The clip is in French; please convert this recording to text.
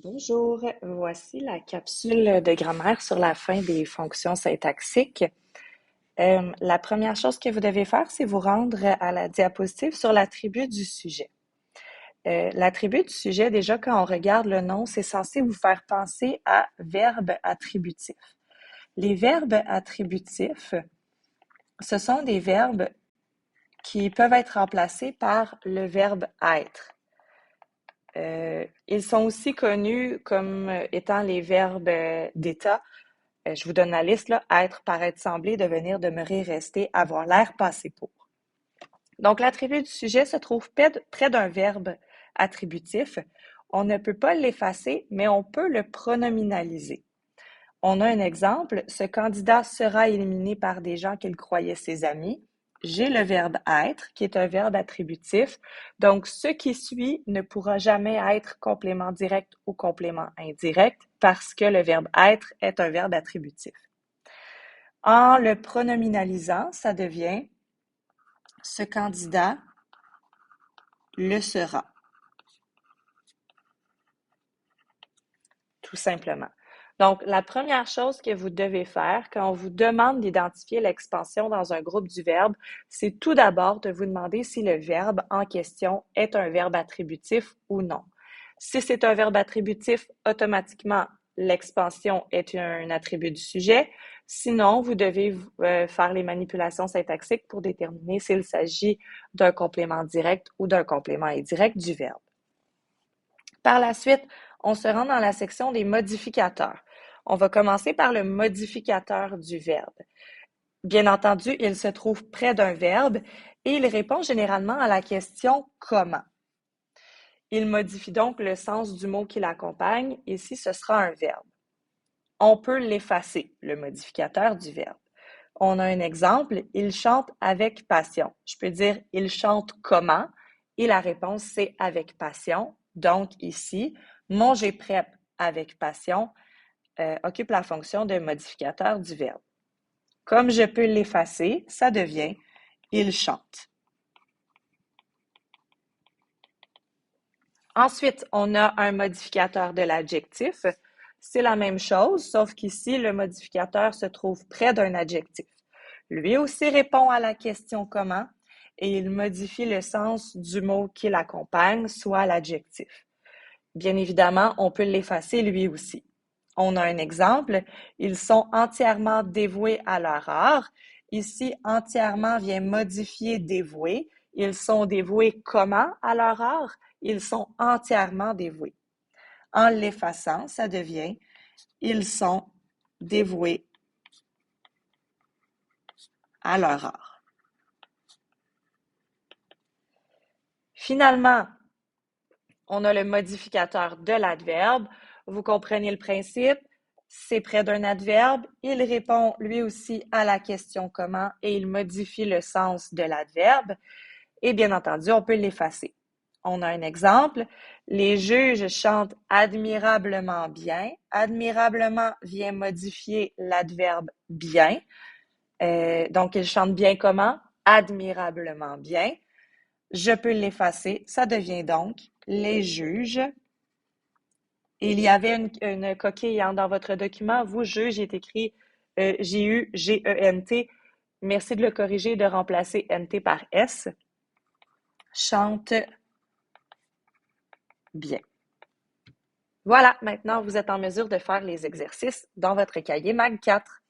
Bonjour, voici la capsule de grammaire sur la fin des fonctions syntaxiques. La première chose que vous devez faire, c'est vous rendre à la diapositive sur l'attribut du sujet. L'attribut du sujet, déjà, quand on regarde le nom, c'est censé vous faire penser à verbe attributif. Les verbes attributifs, ce sont des verbes qui peuvent être remplacés par le verbe être. Ils sont aussi connus comme étant les verbes d'état. Je vous donne la liste, là. Être, paraître, sembler, devenir, demeurer, rester, avoir l'air, passer pour. Donc, l'attribut du sujet se trouve près d'un verbe attributif. On ne peut pas l'effacer, mais on peut le pronominaliser. On a un exemple. Ce candidat sera éliminé par des gens qu'il croyait ses amis. J'ai le verbe être, qui est un verbe attributif. Donc, ce qui suit ne pourra jamais être complément direct ou complément indirect parce que le verbe être est un verbe attributif. En le pronominalisant, ça devient ce candidat le sera. Tout simplement. Donc, la première chose que vous devez faire quand on vous demande d'identifier l'expansion dans un groupe du verbe, c'est tout d'abord de vous demander si le verbe en question est un verbe attributif ou non. Si c'est un verbe attributif, automatiquement, l'expansion est un attribut du sujet. Sinon, vous devez faire les manipulations syntaxiques pour déterminer s'il s'agit d'un complément direct ou d'un complément indirect du verbe. Par la suite, on se rend dans la section des modificateurs. On va commencer par le modificateur du verbe. Bien entendu, il se trouve près d'un verbe et il répond généralement à la question « comment ». Il modifie donc le sens du mot qui l'accompagne. Ici, ce sera un verbe. On peut l'effacer, le modificateur du verbe. On a un exemple, il chante avec passion. Je peux dire il chante comment et la réponse c'est avec passion. Donc ici, mon j'ai prep avec passion occupe la fonction de modificateur du verbe. Comme je peux l'effacer, ça devient il chante. Ensuite, on a un modificateur de l'adjectif. C'est la même chose, sauf qu'ici, le modificateur se trouve près d'un adjectif. Lui aussi répond à la question comment et il modifie le sens du mot qui l'accompagne, soit l'adjectif. Bien évidemment, on peut l'effacer lui aussi. On a un exemple, ils sont entièrement dévoués à leur art. Ici, entièrement vient modifier dévoué. Ils sont dévoués comment à leur art? Ils sont entièrement dévoués. En l'effaçant, ça devient ils sont dévoués à leur art. Finalement, on a le modificateur de l'adverbe. Vous comprenez le principe? C'est près d'un adverbe. Il répond lui aussi à la question comment et il modifie le sens de l'adverbe. Et bien entendu, on peut l'effacer. On a un exemple. Les juges chantent admirablement bien. Admirablement vient modifier l'adverbe bien. Donc, ils chantent bien comment? Admirablement bien. Je peux l'effacer. Ça devient donc les juges. Il y avait une coquille dans votre document. Vous, juge, il est écrit J-U-G-E-N-T. Merci de le corriger et de remplacer N-T par S. Chante bien. Voilà, maintenant vous êtes en mesure de faire les exercices dans votre cahier Mag 4.